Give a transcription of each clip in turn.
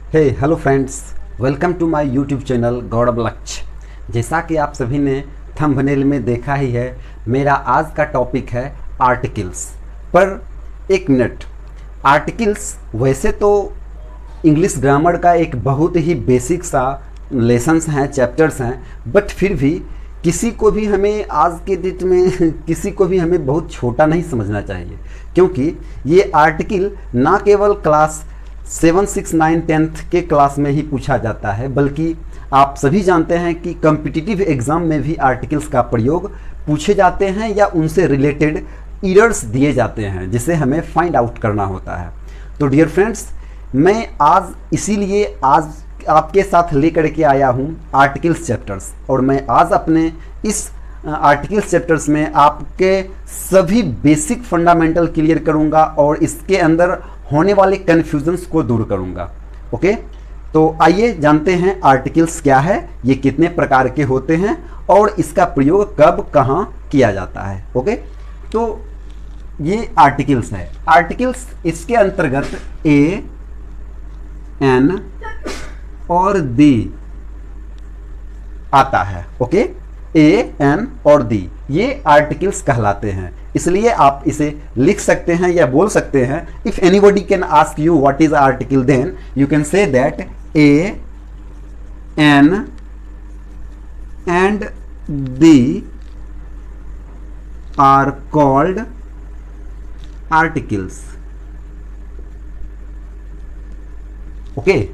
Hey hello friends, welcome to my YouTube channel Gaurav Lakshya. जैसा कि आप सभी ने थंबनेल में देखा ही है, मेरा आज का टॉपिक है आर्टिकल्स। पर एक मिनट, आर्टिकल्स वैसे तो इंग्लिश ग्रामर का एक बहुत ही बेसिक सा लेसन्स हैं, चैप्टर्स हैं, बट फिर भी किसी को भी हमें आज के डेट में किसी को भी हमें बहुत छोटा नहीं समझना चाहिए, क्योंकि ये आर्टिकल ना केवल क्लास 7, 6, 9, 10 के क्लास में ही पूछा जाता है, बल्कि आप सभी जानते हैं कि कॉम्पिटिटिव एग्ज़ाम में भी आर्टिकल्स का प्रयोग पूछे जाते हैं या उनसे रिलेटेड एरर्स दिए जाते हैं, जिसे हमें फाइंड आउट करना होता है। तो डियर फ्रेंड्स, मैं आज इसीलिए आज आपके साथ लेकर के आया हूँ आर्टिकल्स चैप्टर्स, और मैं आज अपने इस आर्टिकल्स चैप्टर्स में आपके सभी बेसिक फंडामेंटल क्लियर करूँगा और इसके अंदर होने वाले कन्फ्यूजन्स को दूर करूँगा। ओके, तो आइए जानते हैं आर्टिकल्स क्या है, ये कितने प्रकार के होते हैं और इसका प्रयोग कब कहाँ किया जाता है। ओके, तो ये आर्टिकल्स है। आर्टिकल्स इसके अंतर्गत ए, एन और दी आता है। ओके, ए, एन और दी ये आर्टिकल्स कहलाते हैं, इसलिए आप इसे लिख सकते हैं या बोल सकते हैं। If anybody can ask you what is article, then you can say that a, an and the are called articles. Okay,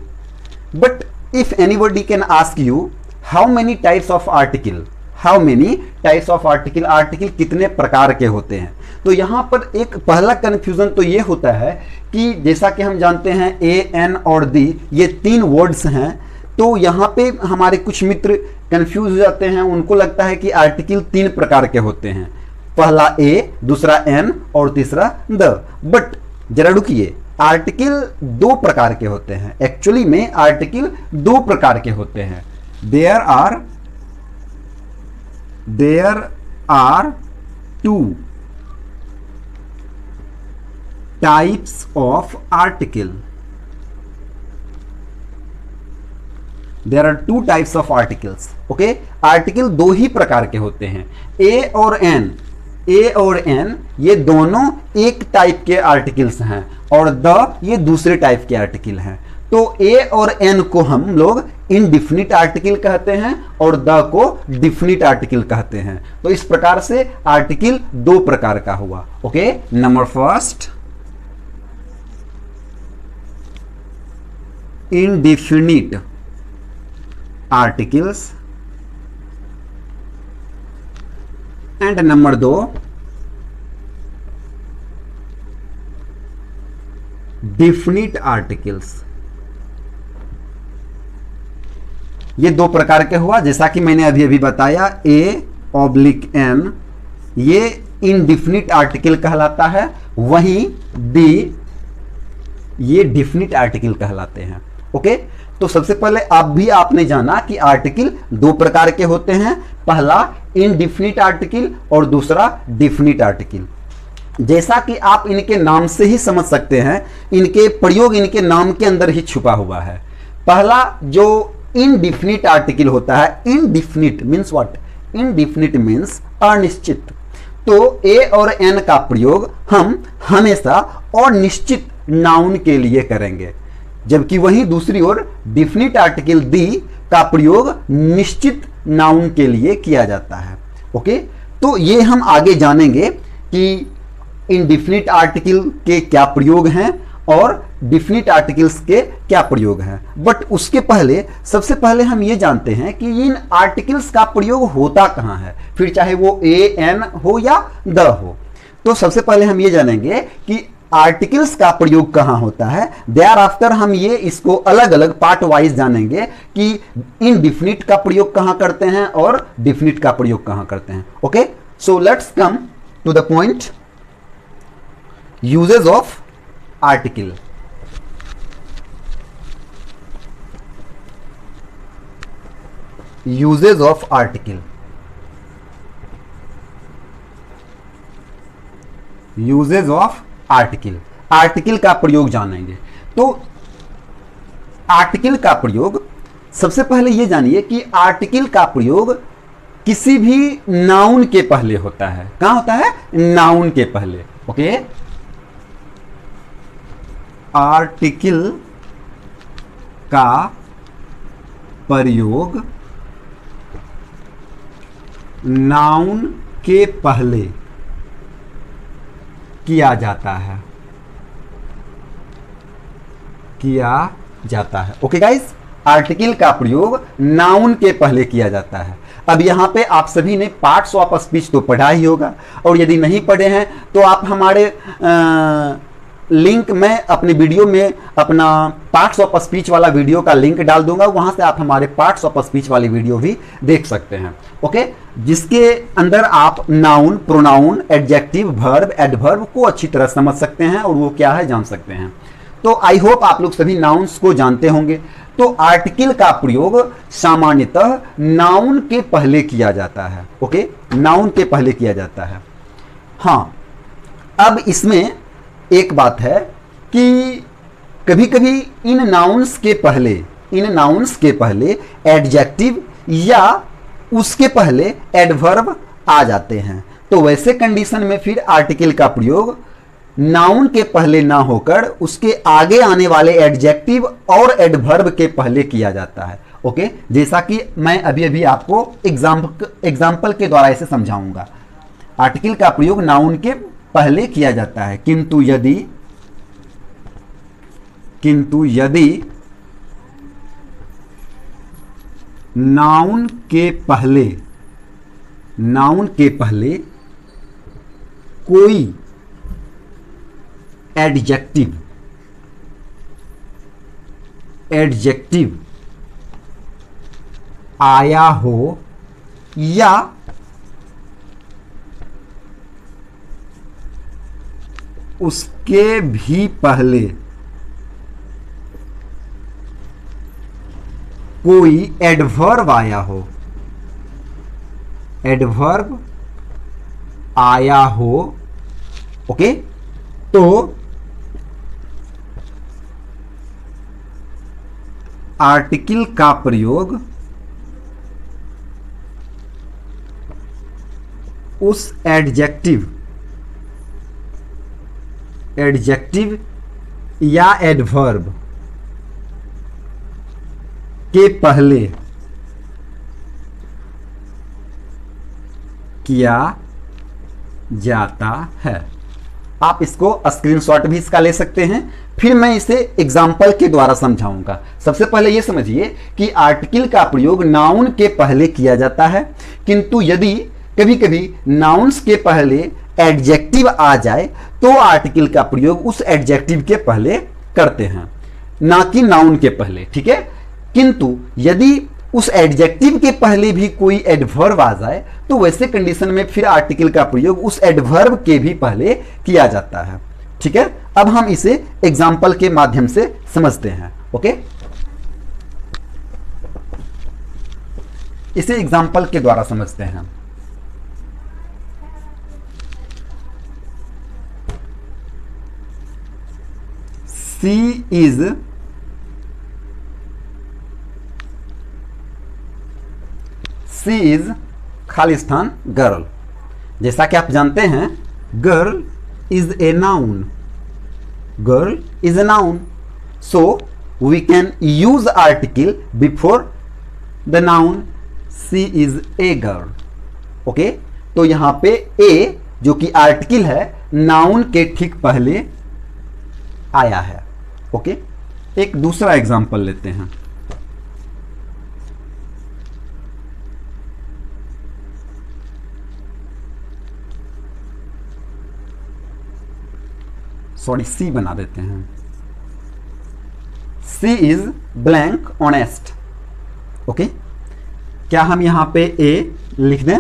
but if anybody can ask you how many types of article, how many types of article, article कितने प्रकार के होते हैं, तो यहाँ पर एक पहला कन्फ्यूजन तो ये होता है कि जैसा कि हम जानते हैं ए, एन और दी ये तीन वर्ड्स हैं, तो यहाँ पे हमारे कुछ मित्र कंफ्यूज हो जाते हैं। उनको लगता है कि आर्टिकल तीन प्रकार के होते हैं, पहला ए, दूसरा एन और तीसरा द। बट जरा रुकिए, आर्टिकल दो प्रकार के होते हैं। एक्चुअली में आर्टिकल दो प्रकार के होते हैं। There are two types of article. There are two types of articles. Okay, article दो ही प्रकार के होते हैं, ए और एन। ए और एन ये दोनों एक टाइप के आर्टिकल्स हैं और द ये दूसरे टाइप के आर्टिकल हैं। तो ए और एन को हम लोग इनडिफिनिट आर्टिकल कहते हैं और द को डिफिनिट आर्टिकल कहते हैं। तो इस प्रकार से आर्टिकल दो प्रकार का हुआ। Okay, number first, indefinite articles, and number दो, डिफिनिट आर्टिकल्स। ये दो प्रकार के हुआ, जैसा कि मैंने अभी बताया। ए ऑब्लिक एन ये इनडिफिनिट आर्टिकल कहलाता है, वहीं दी ये डिफिनिट आर्टिकल कहलाते हैं। ओके, तो सबसे पहले आपने जाना कि आर्टिकल दो प्रकार के होते हैं, पहला इनडिफिनिट आर्टिकल और दूसरा डिफिनिट आर्टिकल। जैसा कि आप इनके नाम से ही समझ सकते हैं, इनके प्रयोग इनके नाम के अंदर ही छुपा हुआ है। पहला जो इनडिफिनिट आर्टिकल होता है, indefinite means what? Indefinite means अनिश्चित। तो ए और एन का प्रयोग हम हमेशा अनिश्चित नाउन के लिए करेंगे, जबकि वहीं दूसरी ओर डिफिनिट आर्टिकल दी का प्रयोग निश्चित नाउन के लिए किया जाता है। ओके, तो ये हम आगे जानेंगे कि इनडिफिनिट आर्टिकल के क्या प्रयोग हैं और डिफिनिट आर्टिकल्स के क्या प्रयोग हैं। बट उसके पहले सबसे पहले हम ये जानते हैं कि इन आर्टिकल्स का प्रयोग होता कहाँ है, फिर चाहे वो ए, एन हो या द हो। तो सबसे पहले हम ये जानेंगे कि आर्टिकल्स का प्रयोग कहां होता है। देयर आफ्टर हम ये इसको अलग अलग पार्ट वाइज जानेंगे कि इनडिफिनिट का प्रयोग कहां करते हैं और डिफिनिट का प्रयोग कहां करते हैं। Okay, so let's come to the point, uses of article. Uses of article, uses of article, article का प्रयोग जानेंगे। तो आर्टिकल का प्रयोग, सबसे पहले ये जानिए कि आर्टिकल का प्रयोग किसी भी नाउन के पहले होता है। कहां होता है? नाउन के पहले। ओके, आर्टिकल का प्रयोग नाउन के पहले किया जाता है, ओके गाइस, आर्टिकल का प्रयोग नाउन के पहले किया जाता है। अब यहां पे आप सभी ने पार्ट्स ऑफ स्पीच तो पढ़ा ही होगा, और यदि नहीं पढ़े हैं तो आप हमारे लिंक में अपने वीडियो में अपना पार्ट्स ऑफ स्पीच वाला वीडियो का लिंक डाल दूंगा, वहां से आप हमारे पार्ट्स ऑफ स्पीच वाली वीडियो भी देख सकते हैं। ओके, जिसके अंदर आप noun, pronoun, adjective, verb, adverb को अच्छी तरह समझ सकते हैं और वो क्या है जान सकते हैं। तो आई होप आप लोग सभी नाउन्स को जानते होंगे। तो आर्टिकल का प्रयोग सामान्यतः नाउन के पहले किया जाता है। ओके, नाउन के पहले किया जाता है। हाँ, अब इसमें एक बात है कि कभी कभी इन नाउन्स के पहले एडजेक्टिव या उसके पहले एडवर्ब आ जाते हैं। तो वैसे कंडीशन में फिर आर्टिकल का प्रयोग नाउन के पहले ना होकर उसके आगे आने वाले एडजेक्टिव और एडवर्ब के पहले किया जाता है। ओके, जैसा कि मैं अभी अभी आपको एग्जाम्पल के द्वारा इसे समझाऊंगा। आर्टिकल का प्रयोग नाउन के पहले किया जाता है, किंतु यदि नाउन के पहले कोई एडजेक्टिव आया हो या उसके भी पहले कोई एडवर्ब आया हो, ओके, तो आर्टिकल का प्रयोग उस एडजेक्टिव या एडवर्ब के पहले किया जाता है। आप इसको स्क्रीनशॉट भी इसका ले सकते हैं, फिर मैं इसे एग्जाम्पल के द्वारा समझाऊंगा। सबसे पहले यह समझिए कि आर्टिकल का प्रयोग नाउन के पहले किया जाता है, किंतु यदि कभी कभी नाउन्स के पहले एडजेक्टिव आ जाए तो आर्टिकल का प्रयोग उस एडजेक्टिव के पहले करते हैं, ना कि नाउन के पहले। ठीक है, किंतु यदि उस एडजेक्टिव के पहले भी कोई एडवर्ब आ जाए तो वैसे कंडीशन में फिर आर्टिकल का प्रयोग उस एडवर्ब के भी पहले किया जाता है। ठीक है, अब हम इसे एग्जाम्पल के माध्यम से समझते हैं। ओके, इसे एग्जाम्पल के द्वारा समझते हैं। She is Khalistan girl. जैसा कि आप जानते हैं girl is a noun, so we can use article before the noun she is a girl. Okay, तो यहां पे ए जो कि आर्टिकल है नाउन के ठीक पहले आया है। ओके, एक दूसरा एग्जांपल लेते हैं। सॉरी, सी बना देते हैं। She is blank honest. Okay, क्या हम यहां पे ए लिख दें?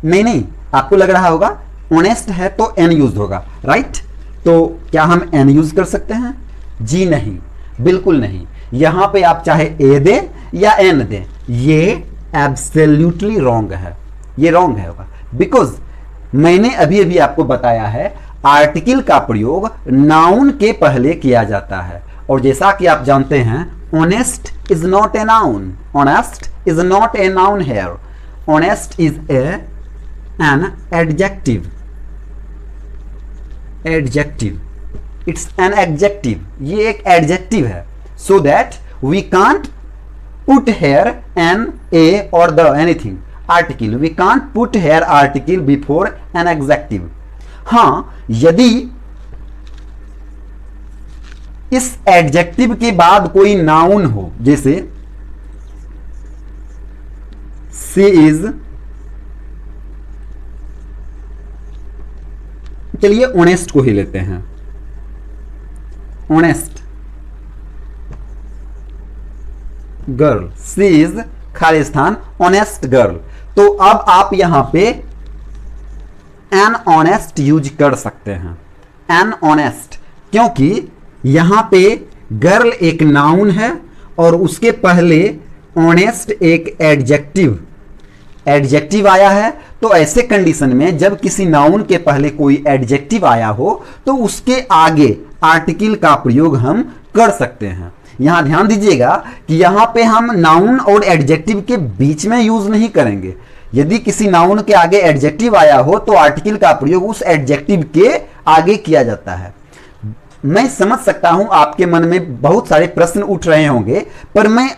नहीं, आपको लग रहा होगा ऑनेस्ट है तो एन यूज होगा, राइट? तो क्या हम एन यूज कर सकते हैं? जी नहीं, बिल्कुल नहीं। यहां पे आप चाहे ए दें या एन दें, ये एब्सोल्युटली रॉन्ग है, ये रॉन्ग है होगा, बिकॉज मैंने अभी अभी आपको बताया है आर्टिकल का प्रयोग नाउन के पहले किया जाता है, और जैसा कि आप जानते हैं Honest is not a noun. Honest is not a noun here. Honest is an adjective. Adjective. It's an adjective. ये एक adjective है. So that we can't put here an, a or the anything. Article. We can't put here article before an adjective. हाँ, यदि इस adjective के बाद कोई noun हो, जैसे सी इज, चलिए ऑनेस्ट को ही लेते हैं, ऑनेस्ट गर्ल, सी इज खाली स्थान ऑनेस्ट गर्ल। तो अब आप यहां पे एन ऑनेस्ट यूज कर सकते हैं, एन ऑनेस्ट, क्योंकि यहां पे गर्ल एक नाउन है और उसके पहले ऑनेस्ट एक एडजेक्टिव आया है। तो ऐसे कंडीशन में जब किसी नाउन के पहले कोई एडजेक्टिव आया हो तो उसके आगे आर्टिकल का प्रयोग हम कर सकते हैं। यहां ध्यान दीजिएगा कि यहां पे हम नाउन और एडजेक्टिव के बीच में यूज नहीं करेंगे। यदि किसी नाउन के आगे एडजेक्टिव आया हो तो आर्टिकल का प्रयोग उस एडजेक्टिव के आगे किया जाता है। मैं समझ सकता हूं आपके मन में बहुत सारे प्रश्न उठ रहे होंगे, पर मैं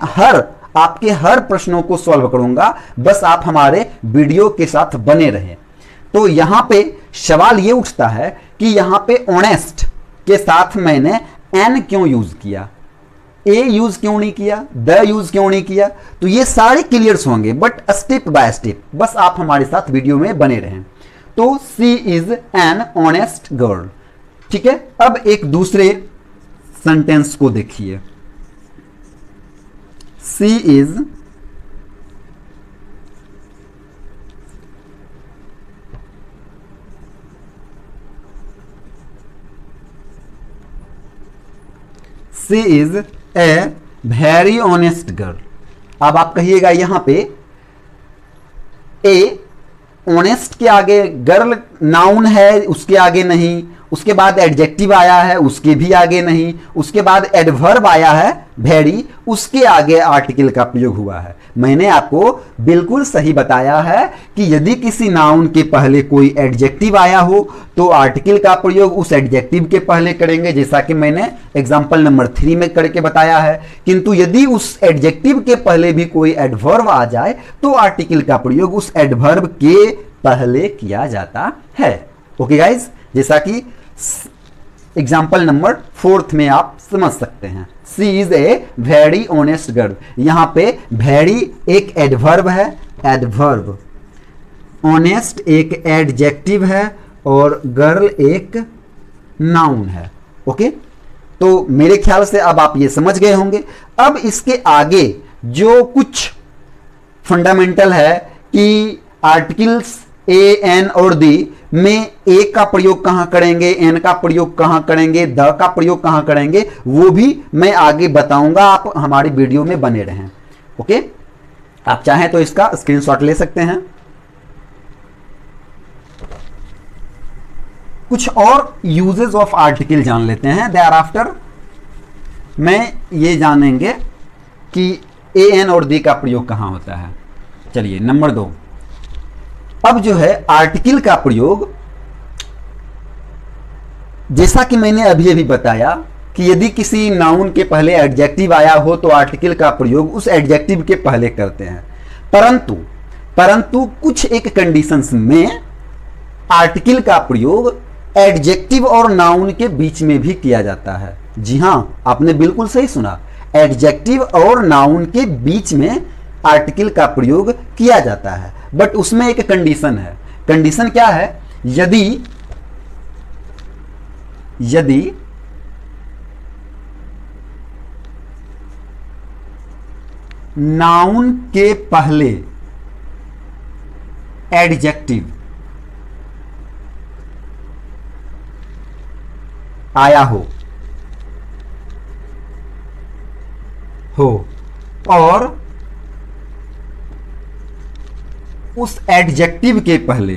आपके हर प्रश्नों को सॉल्व करूंगा, बस आप हमारे वीडियो के साथ बने रहें। तो यहां पे सवाल ये उठता है कि यहां पे ऑनेस्ट के साथ मैंने एन क्यों यूज किया, ए यूज क्यों नहीं किया, द यूज क्यों नहीं किया। तो ये सारे क्लियर्स होंगे, बट स्टेप बाय स्टेप, बस आप हमारे साथ वीडियो में बने रहें। तो she is an honest girl, ठीक है। अब एक दूसरे सेंटेंस को देखिए, she is a very honest girl. अब आप कहिएगा यहां पे ए ऑनेस्ट के आगे गर्ल नाउन है, उसके आगे नहीं, उसके बाद एडजेक्टिव आया है, उसके भी आगे नहीं, उसके बाद एडवर्ब आया है वेरी, उसके आगे आर्टिकल का प्रयोग हुआ है। मैंने आपको बिल्कुल सही बताया है कि यदि किसी नाउन के पहले कोई एडजेक्टिव आया हो तो आर्टिकल का प्रयोग उस एडजेक्टिव के पहले करेंगे, जैसा कि मैंने एग्जांपल नंबर 3 में करके बताया है। किंतु यदि उस एडजेक्टिव के पहले भी कोई एडवर्ब आ जाए तो आर्टिकल का प्रयोग उस एडवर्ब के पहले किया जाता है। ओके गाइज, जैसा कि एग्जाम्पल नंबर 4 में आप समझ सकते हैं। She is a very honest girl, यहां पे वेरी एक एडवर्ब है, एडवर्ब, ऑनेस्ट एक एडजेक्टिव है और गर्ल एक नाउन है। ओके, तो मेरे ख्याल से अब आप ये समझ गए होंगे। अब इसके आगे जो कुछ फंडामेंटल है कि आर्टिकल्स ए, एन और दी में ए का प्रयोग कहां करेंगे, एन का प्रयोग कहां करेंगे, द का प्रयोग कहां करेंगे, वो भी मैं आगे बताऊंगा। आप हमारी वीडियो में बने रहें। ओके, आप चाहें तो इसका स्क्रीनशॉट ले सकते हैं। कुछ और यूजेस ऑफ आर्टिकल जान लेते हैं। देयर आफ्टर मैं ये जानेंगे कि ए, एन और दी का प्रयोग कहां होता है। चलिए नंबर 2, अब जो है आर्टिकल का प्रयोग, जैसा कि मैंने अभी बताया कि यदि किसी नाउन के पहले एडजेक्टिव आया हो तो आर्टिकल का प्रयोग उस एडजेक्टिव के पहले करते हैं, परंतु कुछ एक कंडीशंस में आर्टिकल का प्रयोग एडजेक्टिव और नाउन के बीच में भी किया जाता है। जी हां, आपने बिल्कुल सही सुना, एडजेक्टिव और नाउन के बीच में आर्टिकल का प्रयोग किया जाता है, बट उसमें एक कंडीशन है। कंडीशन क्या है? यदि नाउन के पहले एडजेक्टिव आया हो और उस एडजेक्टिव के पहले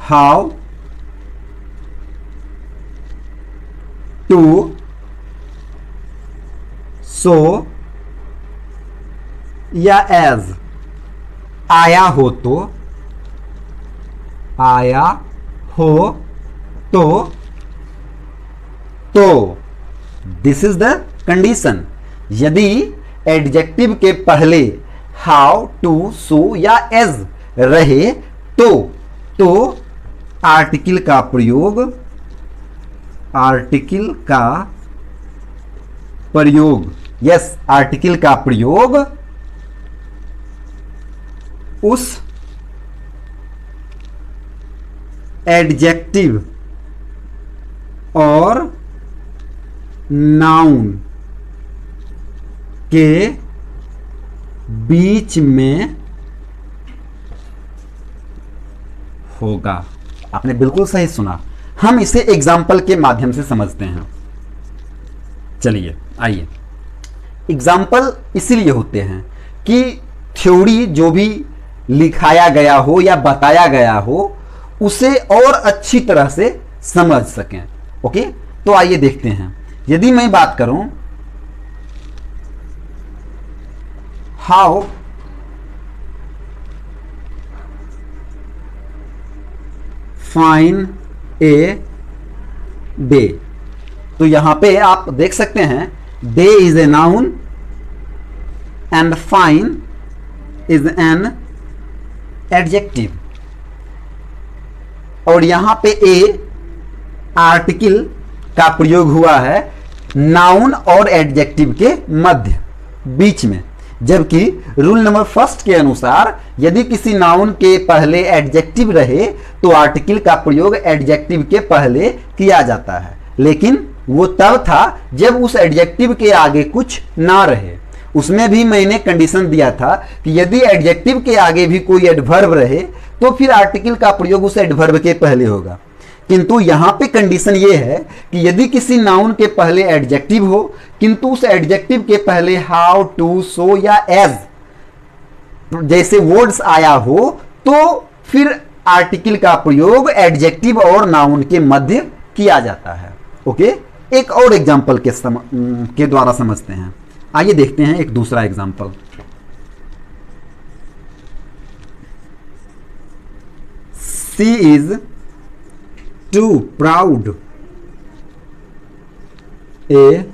हाउ टू, सो या एज, आया हो तो, आया हो तो दिस इज द कंडीशन। यदि एडजेक्टिव के पहले हाउ टू सो या एज रहे तो आर्टिकल का प्रयोग, आर्टिकल का प्रयोग, यस, आर्टिकल का प्रयोग उस एडजेक्टिव और नाउन के बीच में होगा। आपने बिल्कुल सही सुना। हम इसे एग्जाम्पल के माध्यम से समझते हैं। चलिए आइए, एग्जाम्पल इसीलिए होते हैं कि थ्योरी जो भी लिखाया गया हो या बताया गया हो उसे और अच्छी तरह से समझ सकें। ओके, तो आइए देखते हैं। यदि मैं बात करूं हाउ फाइन ए डे, तो यहां पे आप देख सकते हैं day is a noun and fine is an adjective, और यहां पे ए आर्टिकल का प्रयोग हुआ है नाउन और एडजेक्टिव के मध्य, बीच में। जबकि रूल नंबर फर्स्ट के अनुसार यदि किसी नाउन के पहले एडजेक्टिव रहे तो आर्टिकल का प्रयोग एडजेक्टिव के पहले किया जाता है, लेकिन वो तब था जब उस एडजेक्टिव के आगे कुछ ना रहे। उसमें भी मैंने कंडीशन दिया था कि यदि एडजेक्टिव के आगे भी कोई एडवर्ब रहे तो फिर आर्टिकल का प्रयोग उस एडवर्ब के पहले होगा। किंतु यहां पे कंडीशन ये है कि यदि किसी नाउन के पहले एडजेक्टिव हो किंतु उस एडजेक्टिव के पहले हाउ टू सो या एज जैसे वर्ड्स आया हो तो फिर आर्टिकल का प्रयोग एडजेक्टिव और नाउन के मध्य किया जाता है। ओके, एक और एग्जांपल के द्वारा समझते हैं। आइए देखते हैं एक दूसरा example. She is too proud a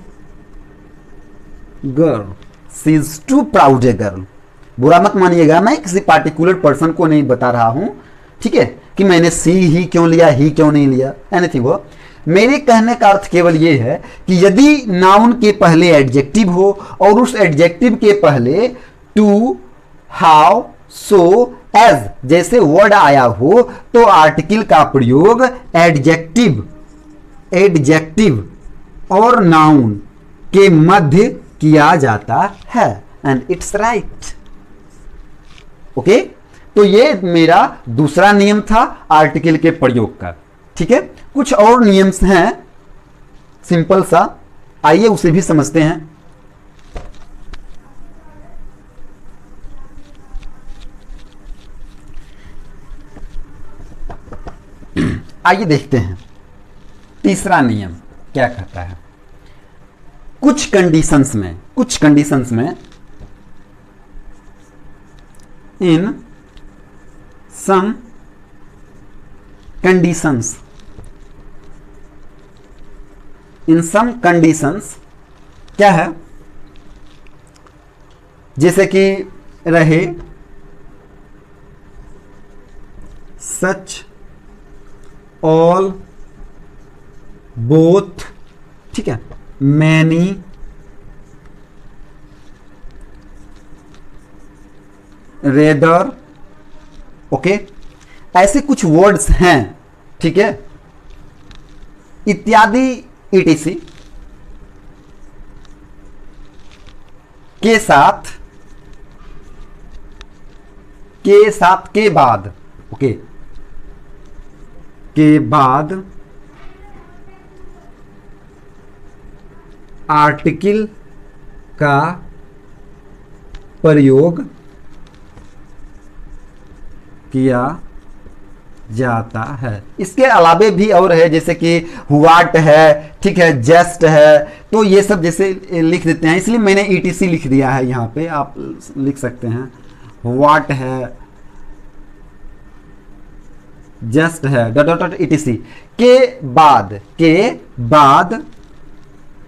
girl, she is too proud a girl. बुरा मत मानिएगा, मैं किसी पार्टिकुलर पर्सन को नहीं बता रहा हूं, ठीक है, कि मैंने सी ही क्यों लिया, ही क्यों नहीं लिया, एनीथिंग हो। मेरे कहने का अर्थ केवल ये है कि यदि नाउन के पहले एडजेक्टिव हो और उस एडजेक्टिव के पहले टू, हाउ, सो, एज जैसे वर्ड आया हो तो आर्टिकल का प्रयोग एडजेक्टिव और नाउन के मध्य किया जाता है, एंड इट्स राइट। ओके, तो ये मेरा दूसरा नियम था आर्टिकल के प्रयोग का। ठीक है, कुछ और नियम्स हैं सिंपल सा, आइए उसे भी समझते हैं। आइए देखते हैं तीसरा नियम क्या कहता है। कुछ कंडीशंस में इन सम कंडीशंस क्या है, जैसे कि रहे सच, ऑल, बोथ, ठीक है, मैनी, रेदर, ओके, ऐसे कुछ वर्ड्स हैं, ठीक है, इत्यादि etc के साथ के बाद, ओके, के बाद आर्टिकल का प्रयोग किया जाता है। इसके अलावे भी और है, जैसे कि व्हाट है, ठीक है, जस्ट है, तो ये सब जैसे लिख देते हैं, इसलिए मैंने ईटीसी लिख दिया है यहाँ पे, आप लिख सकते हैं व्हाट है, जस्ट है, डॉट डॉट डॉट ईटीसी के बाद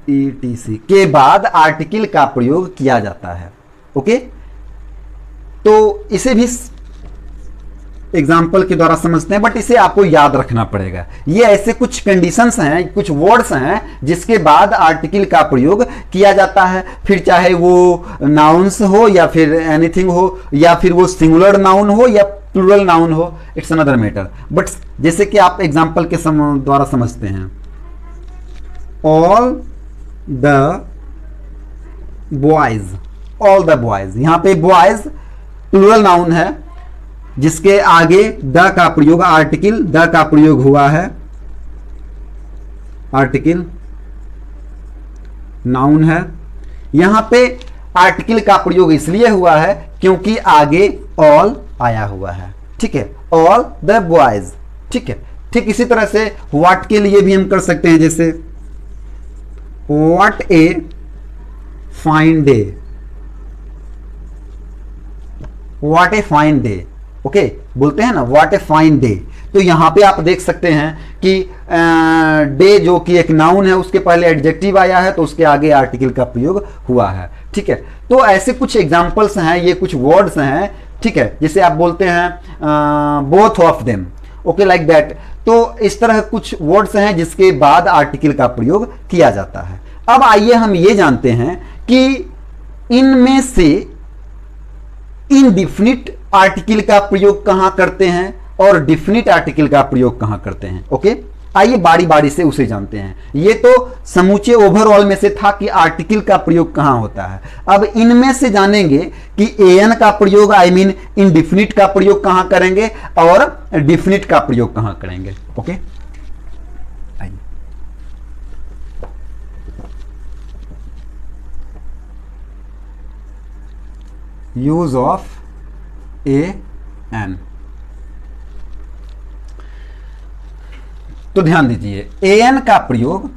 ईटीसी के बाद आर्टिकल का प्रयोग किया जाता है। ओके, तो इसे भी एग्जाम्पल के द्वारा समझते हैं, बट इसे आपको याद रखना पड़ेगा। ये ऐसे कुछ कंडीशंस हैं, कुछ वर्ड्स हैं जिसके बाद आर्टिकल का प्रयोग किया जाता है, फिर चाहे वो नाउन्स हो या फिर एनीथिंग हो, या फिर वो सिंगुलर नाउन हो या प्लूरल नाउन हो, इट्स अनदर मैटर। बट जैसे कि आप एग्जाम्पल के द्वारा समझते हैं, ऑल द बॉयज, यहां पे बॉयज प्लूरल नाउन है जिसके आगे द का प्रयोग, आर्टिकल द का प्रयोग हुआ है, आर्टिकल नाउन है। यहां पे आर्टिकल का प्रयोग इसलिए हुआ है क्योंकि आगे ऑल आया हुआ है, ठीक है, ऑल द बॉयज, ठीक है। ठीक इसी तरह से व्हाट के लिए भी हम कर सकते हैं, जैसे what a fine day, what a fine day, okay, बोलते हैं ना व्हाट ए फाइन डे। तो यहां पे आप देख सकते हैं कि डे जो कि एक नाउन है, उसके पहले एडजेक्टिव आया है, तो उसके आगे आर्टिकल का प्रयोग हुआ है, ठीक है। तो ऐसे कुछ एग्जांपल्स हैं, ये कुछ वर्ड्स हैं, ठीक है, जैसे आप बोलते हैं both of them, okay, like that. तो इस तरह कुछ वर्ड्स हैं जिसके बाद आर्टिकल का प्रयोग किया जाता है। अब आइए हम ये जानते हैं कि इनमें से इनडिफिनिट आर्टिकल का प्रयोग कहां करते हैं और डिफिनिट आर्टिकल का प्रयोग कहां करते हैं। ओके, आइए बारी बारी से उसे जानते हैं। ये तो समूचे ओवरऑल में से था कि आर्टिकल का प्रयोग कहां होता है। अब इनमें से जानेंगे कि एन का प्रयोग, आई मीन इनडिफिनिट का प्रयोग कहां करेंगे और डिफिनिट का प्रयोग कहां करेंगे। ओके, आइए यूज ऑफ ए एन। तो ध्यान दीजिए, ए एन का प्रयोग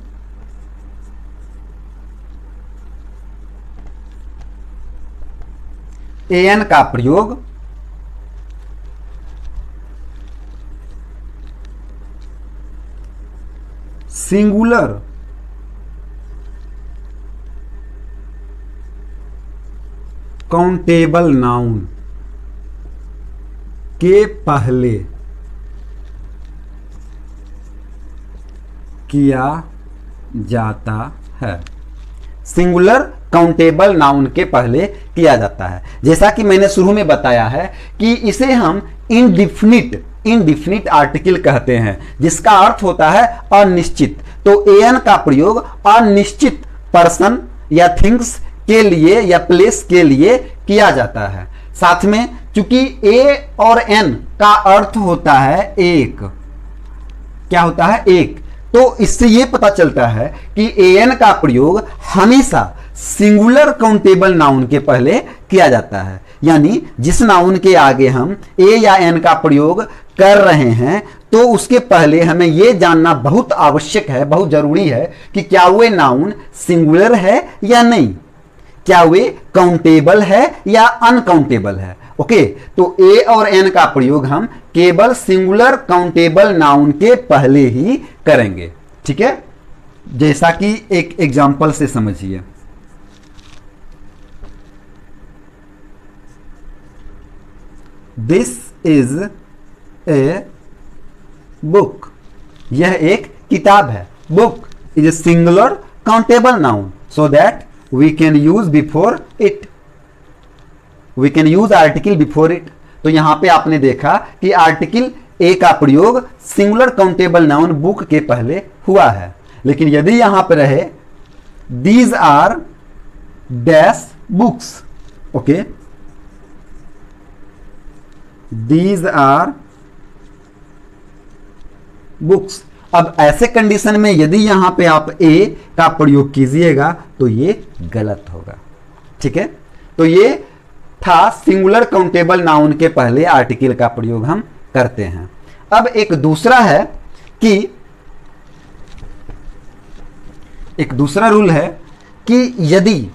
सिंगुलर काउंटेबल नाउन के पहले किया जाता है। सिंगुलर काउंटेबल नाउन के पहले किया जाता है। जैसा कि मैंने शुरू में बताया है कि इसे हम इनडिफिनिट आर्टिकल कहते हैं, जिसका अर्थ होता है अनिश्चित। तो एन का प्रयोग अनिश्चित पर्सन या थिंग्स के लिए या प्लेस के लिए किया जाता है। साथ में चूंकि ए और एन का अर्थ होता है एक, क्या होता है, एक, तो इससे यह पता चलता है कि ए एन का प्रयोग हमेशा सिंगुलर काउंटेबल नाउन के पहले किया जाता है। यानी जिस नाउन के आगे हम ए या एन का प्रयोग कर रहे हैं, तो उसके पहले हमें यह जानना बहुत आवश्यक है, बहुत जरूरी है कि क्या वे नाउन सिंगुलर है या नहीं, क्या वे काउंटेबल है या अनकाउंटेबल है। ओके, तो ए और एन का प्रयोग हम केवल सिंगुलर काउंटेबल नाउन के पहले ही करेंगे, ठीक है। जैसा कि एक एग्जांपल से समझिए, दिस इज ए बुक, यह एक किताब है। Book is a singular countable noun, so that we can use before it, we can use article before it। तो यहां पे आपने देखा कि आर्टिकल ए का प्रयोग सिंगुलर काउंटेबल नाउन बुक के पहले हुआ है। लेकिन यदि यहां पे रहे these are dash books, okay, these are books, अब ऐसे कंडीशन में यदि यहां पे आप ए का प्रयोग कीजिएगा तो ये गलत होगा, ठीक है। तो ये था सिंगुलर काउंटेबल नाउन के पहले आर्टिकल का प्रयोग हम करते हैं। अब एक दूसरा है कि एक दूसरा रूल है कि यदि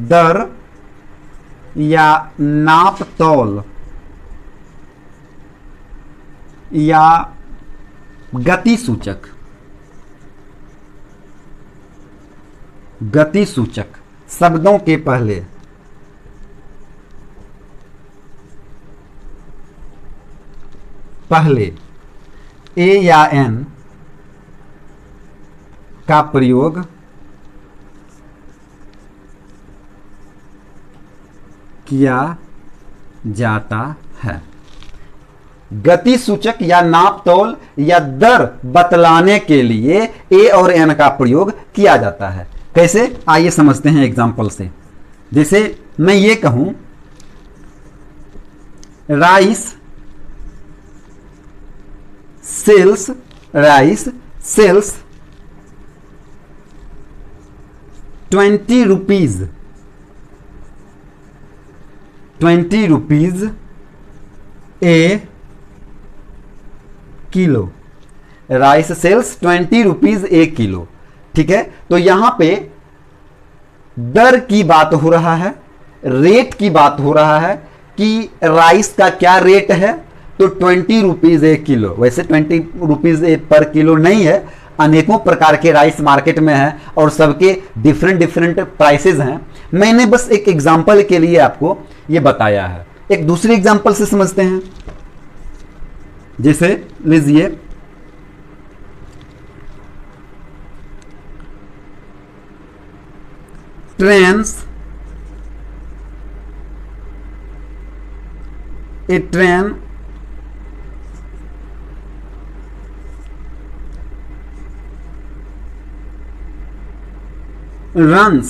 दर या नाप तौल या गति सूचक शब्दों के पहले ए या एन का प्रयोग किया जाता है। गति सूचक या नाप तौल या दर बतलाने के लिए ए और एन का प्रयोग किया जाता है। कैसे, आइए समझते हैं एग्जांपल से। जैसे मैं ये कहूं राइस सेल्स 20 रुपीज ए किलो। राइस सेल्स 20 रुपीज ए किलो। ठीक है, तो यहां पे दर की बात हो रहा है, रेट की बात हो रहा है कि राइस का क्या रेट है, तो 20 रुपीज ए किलो। वैसे 20 रुपीज ए पर किलो नहीं है, अनेकों प्रकार के राइस मार्केट में है और सबके डिफरेंट प्राइसेस हैं। मैंने बस एक एग्जांपल के लिए आपको ये बताया है। एक दूसरे एग्जांपल से समझते हैं। जैसे लीजिए train runs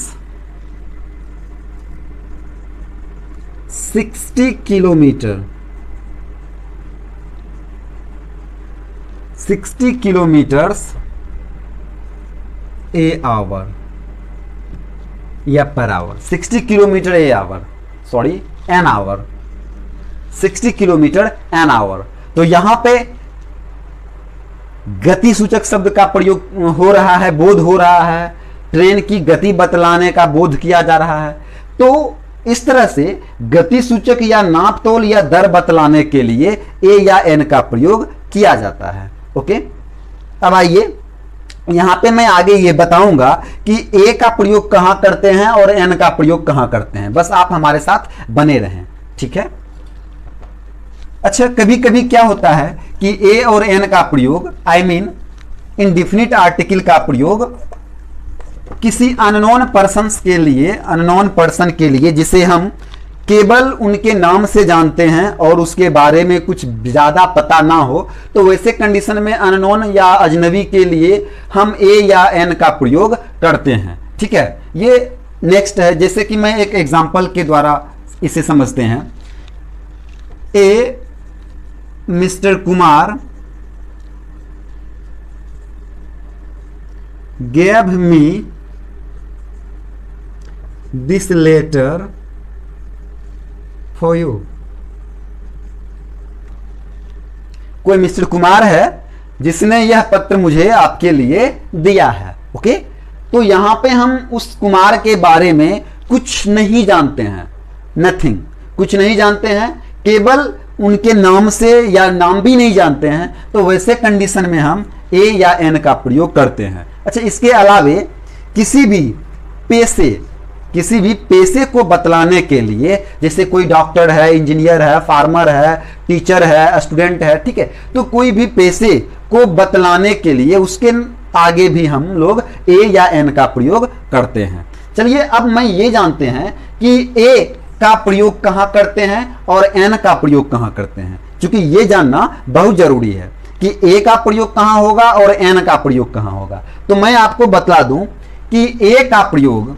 60 kilometres a hour या per hour. 60 kilometre a hour, sorry an hour, 60 kilometre an hour. तो यहां पे गति सूचक शब्द का प्रयोग हो रहा है, बोध हो रहा है, ट्रेन की गति बतलाने का बोध किया जा रहा है। तो इस तरह से गति सूचक या नाप तोल या दर बतलाने के लिए ए या एन का प्रयोग किया जाता है। ओके, अब आइए यहां पे मैं आगे ये बताऊंगा कि ए का प्रयोग कहां करते हैं और एन का प्रयोग कहां करते हैं। बस आप हमारे साथ बने रहें, ठीक है। अच्छा, कभी कभी क्या होता है कि ए और एन का प्रयोग, आई मीन इंडिफिनिट आर्टिकल का प्रयोग किसी अननोन पर्सन के लिए जिसे हम केवल उनके नाम से जानते हैं और उसके बारे में कुछ ज्यादा पता ना हो, तो वैसे कंडीशन में अननोन या अजनबी के लिए हम ए या एन का प्रयोग करते हैं। ठीक है, ये नेक्स्ट है। जैसे कि मैं एक एग्जांपल के द्वारा इसे समझते हैं। A mister Kumar gave me this letter for you। कोई मिस्टर कुमार है जिसने यह पत्र मुझे आपके लिए दिया है। ओके, तो यहां पे हम उस कुमार के बारे में कुछ नहीं जानते हैं, नथिंग, कुछ नहीं जानते हैं, केवल उनके नाम से या नाम भी नहीं जानते हैं। तो वैसे कंडीशन में हम ए या एन का प्रयोग करते हैं। अच्छा, इसके अलावे किसी भी पेशे को बतलाने के लिए, जैसे कोई डॉक्टर है, इंजीनियर है, फार्मर है, टीचर है, स्टूडेंट है, ठीक है, तो कोई भी पेशे को बतलाने के लिए उसके आगे भी हम लोग ए या एन का प्रयोग करते हैं। चलिए, अब मैं ये जानते हैं कि ए का प्रयोग कहां करते हैं और एन का प्रयोग कहां करते हैं, क्योंकि ये जानना बहुत जरूरी है कि ए का प्रयोग कहां होगा और एन का प्रयोग कहां होगा। तो मैं आपको बतला दूं कि ए का प्रयोग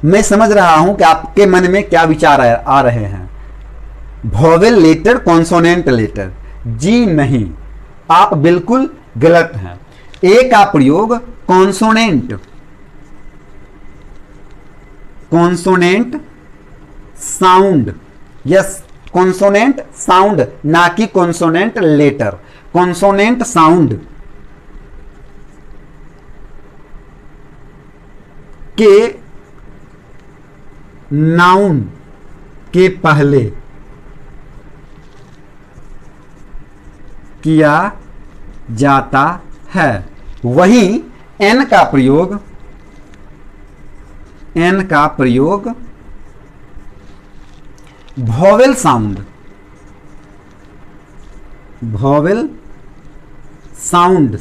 मैं समझ रहा हूं कि आपके मन में क्या विचार आ रहे हैं। वोवेल लेटर, कॉन्सोनेंट लेटर, जी नहीं, आप बिल्कुल गलत हैं। ए का प्रयोग consonant, consonant sound, yes consonant sound, ना कि कॉन्सोनेंट लेटर, कॉन्सोनेंट साउंड के नाउन के पहले किया जाता है। वहीं एन का प्रयोग, एन का प्रयोग वॉवेल साउंड, वॉवेल साउंड,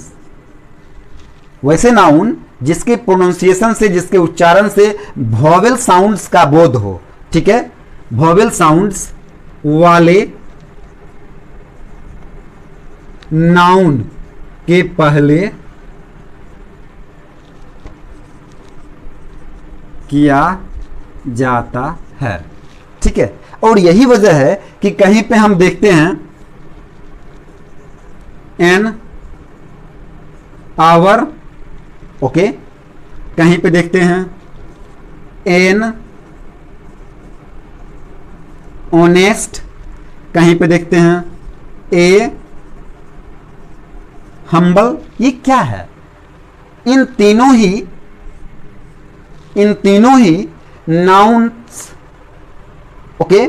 वैसे नाउन जिसके प्रोनाउंसिएशन से, जिसके उच्चारण से वॉवेल साउंड्स का बोध हो, ठीक है, वॉवेल साउंड्स वाले नाउन के पहले किया जाता है, ठीक है। और यही वजह है कि कहीं पे हम देखते हैं एन आवर, ओके, कहीं पे देखते हैं एन ऑनेस्ट, कहीं पे देखते हैं ए हम्बल। ये क्या है? इन तीनों ही nouns, okay,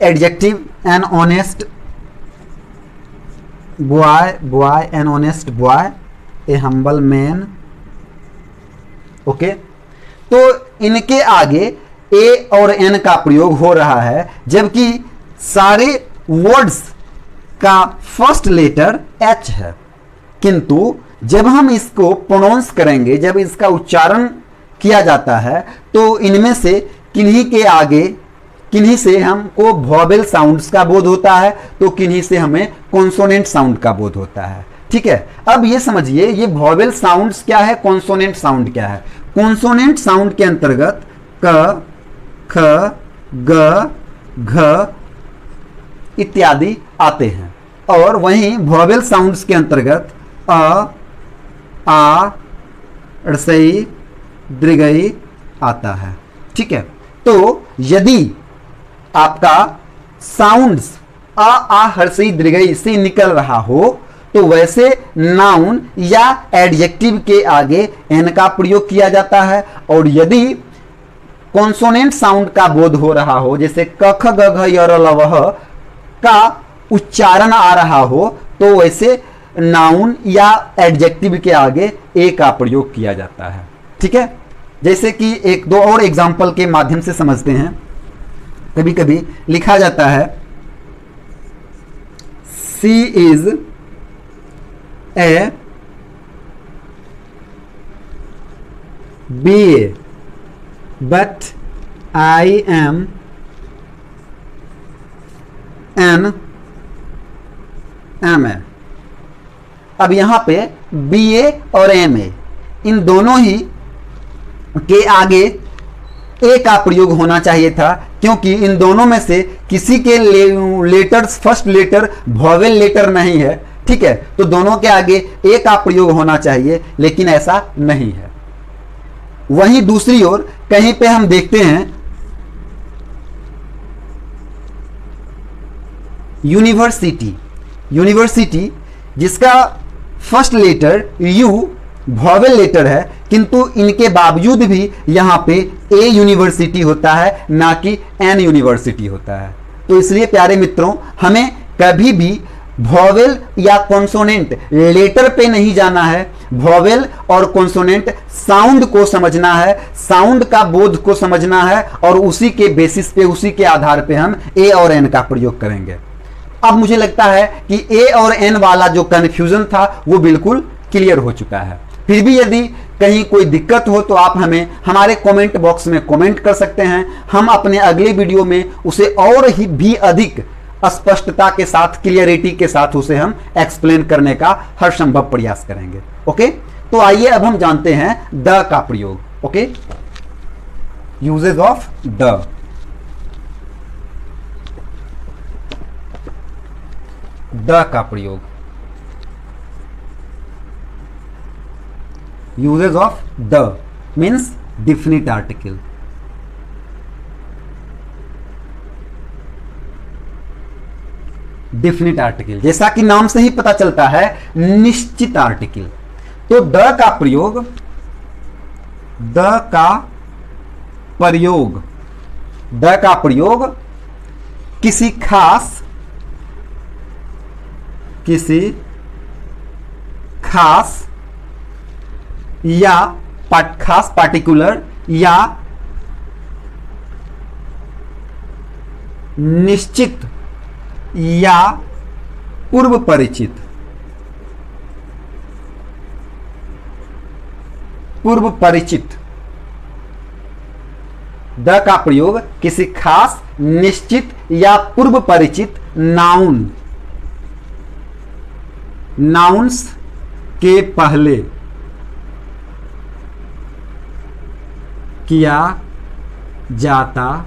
adjective an honest boy, boy an honest boy, a humble man, okay. तो इनके आगे ए और एन का प्रयोग हो रहा है, जबकि सारे वर्ड्स का फर्स्ट लेटर एच है। किंतु जब हम इसको प्रोनाउंस करेंगे, जब इसका उच्चारण किया जाता है, तो इनमें से किन्हीं के आगे, किन्हीं से हमको वॉवेल साउंड्स का बोध होता है, तो किन्हीं से हमें कॉन्सोनेंट साउंड का बोध होता है, ठीक है। अब ये समझिए, ये वॉवेल साउंड्स क्या है, कॉन्सोनेंट साउंड क्या है। कॉन्सोनेंट साउंड के अंतर्गत क, ख, ग, घ इत्यादि आते हैं, और वहीं वॉवेल साउंड्स के अंतर्गत अ, आ, ऋषई, दृगई आता है, ठीक है। तो यदि आपका साउंड्स आ हर्षई दृगई से निकल रहा हो, तो वैसे नाउन या एडजेक्टिव के आगे एन का प्रयोग किया जाता है। और यदि कॉन्सोनेंट साउंड का बोध हो रहा हो, जैसे क ख ग घ य र ल व का उच्चारण आ रहा हो, तो वैसे नाउन या एडजेक्टिव के आगे ए का प्रयोग किया जाता है, ठीक है। जैसे कि एक दो और एग्जाम्पल के माध्यम से समझते हैं। कभी कभी लिखा जाता है she is a BA but I am an MA। अब यहां पे BA और MA इन दोनों ही के आगे ए का प्रयोग होना चाहिए था, क्योंकि इन दोनों में से किसी के letters first letter vowel letter नहीं है, ठीक है। तो दोनों के आगे ए का प्रयोग होना चाहिए, लेकिन ऐसा नहीं है। वहीं दूसरी ओर कहीं पे हम देखते हैं यूनिवर्सिटी, यूनिवर्सिटी जिसका first letter U vowel letter है, किंतु इनके बावजूद भी यहां पे ए यूनिवर्सिटी होता है, ना कि एन यूनिवर्सिटी होता है। तो इसलिए प्यारे मित्रों, हमें कभी भी वॉवेल या कॉन्सोनेंट लेटर पे नहीं जाना है, वॉवेल और कॉन्सोनेंट साउंड को समझना है, साउंड का बोध को समझना है, और उसी के बेसिस पे, उसी के आधार पे हम ए और एन का प्रयोग करेंगे। अब मुझे लगता है कि ए और एन वाला जो कंफ्यूजन था वो बिल्कुल क्लियर हो चुका है। फिर भी यदि कहीं कोई दिक्कत हो तो आप हमें हमारे कमेंट बॉक्स में कमेंट कर सकते हैं। हम अपने अगले वीडियो में उसे और ही भी अधिक स्पष्टता के साथ, क्लियरिटी के साथ उसे हम एक्सप्लेन करने का हर संभव प्रयास करेंगे। ओके, तो आइए अब हम जानते हैं द का प्रयोग। Okay, uses of the. The का प्रयोग, uses of the means definite article. Definite article जैसा कि नाम से ही पता चलता है निश्चित आर्टिकल। तो द का प्रयोग, द का प्रयोग, द का प्रयोग किसी खास या खास पार्टिकुलर या निश्चित या पूर्व परिचित, पूर्व परिचित, द का प्रयोग किसी खास निश्चित या पूर्व परिचित नाउन, नाउन्स के पहले किया जाता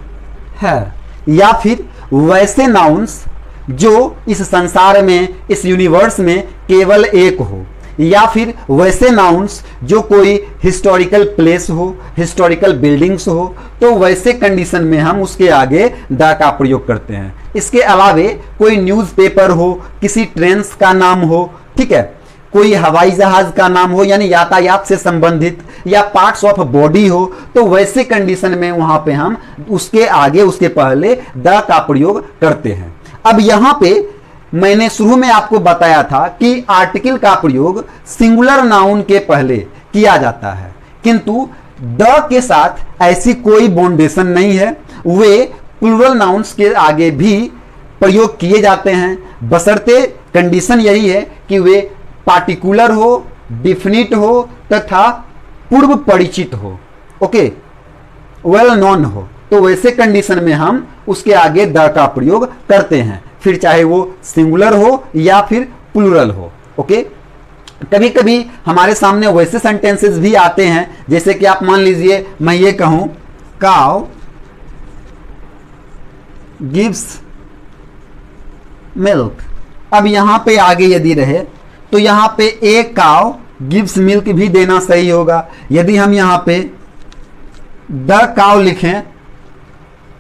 है, या फिर वैसे नाउन्स जो इस संसार में, इस यूनिवर्स में केवल एक हो, या फिर वैसे नाउन्स जो कोई हिस्टोरिकल प्लेस हो, हिस्टोरिकल बिल्डिंग्स हो, तो वैसे कंडीशन में हम उसके आगे द का प्रयोग करते हैं। इसके अलावे कोई न्यूज़पेपर हो, किसी ट्रेन का नाम हो, ठीक है, कोई हवाई जहाज का नाम हो यानी यातायात से संबंधित, या पार्ट्स ऑफ बॉडी हो, तो वैसे कंडीशन में वहां पे हम उसके आगे, उसके पहले द का प्रयोग करते हैं। अब यहां पे मैंने शुरू में आपको बताया था कि आर्टिकल का प्रयोग सिंगुलर नाउन के पहले किया जाता है, किंतु द के साथ ऐसी कोई बाउंडेशन नहीं है, वे प्लूरल नाउन्स के आगे भी प्रयोग किए जाते हैं, बशर्ते कंडीशन यही है कि वे पार्टिकुलर हो, डिफिनिट हो तथा पूर्व परिचित हो, ओके, वेल नोन हो, तो वैसे कंडीशन में हम उसके आगे द का प्रयोग करते हैं, फिर चाहे वो सिंगुलर हो या फिर प्लूरल हो, ओके। कभी कभी हमारे सामने वैसे सेंटेंसेस भी आते हैं, जैसे कि आप मान लीजिए मैं ये कहूं काउ गिव्स मिल्क। अब यहां पे आगे यदि रहे तो यहां पे ए काउ गिव्स मिल्क भी देना सही होगा। यदि हम यहां पे द काउ लिखें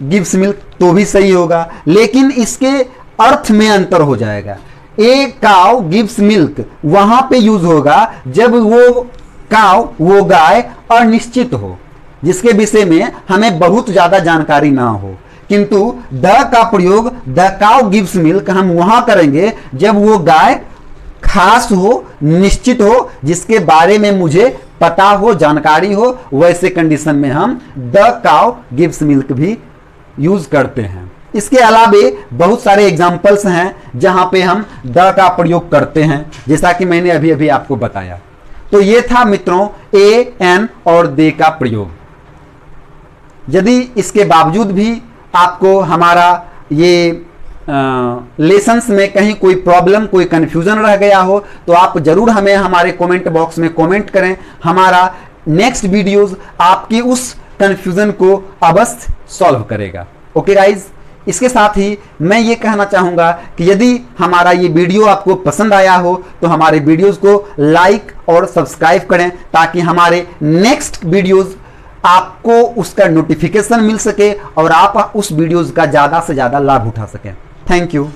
गिव्स मिल्क तो भी सही होगा, लेकिन इसके अर्थ में अंतर हो जाएगा। ए काउ गिव्स मिल्क वहां पे यूज होगा जब वो काउ, वो गाय अनिश्चित हो, जिसके विषय में हमें बहुत ज्यादा जानकारी ना हो, किंतु द का प्रयोग द काउ गिव्स मिल्क हम वहां करेंगे जब वो गाय खास हो, निश्चित हो, जिसके बारे में मुझे पता हो, जानकारी हो, वैसे कंडीशन में हम द काउ गिव्स मिल्क भी यूज करते हैं। इसके अलावे बहुत सारे एग्जाम्पल्स हैं जहां पे हम द का प्रयोग करते हैं, जैसा कि मैंने अभी अभी आपको बताया। तो ये था मित्रों ए, एन और दे का प्रयोग। यदि इसके बावजूद भी आपको हमारा ये लेसन्स में कहीं कोई प्रॉब्लम, कोई कंफ्यूजन रह गया हो, तो आप जरूर हमें हमारे कमेंट बॉक्स में कमेंट करें। हमारा नेक्स्ट वीडियोस आपकी उस कंफ्यूजन को अवश्य सॉल्व करेगा। ओके गाइज, इसके साथ ही मैं ये कहना चाहूंगा कि यदि हमारा ये वीडियो आपको पसंद आया हो तो हमारे वीडियोस को लाइक और सब्सक्राइब करें, ताकि हमारे नेक्स्ट वीडियोस आपको उसका नोटिफिकेशन मिल सके और आप उस वीडियोस का ज़्यादा से ज़्यादा लाभ उठा सकें। Thank you.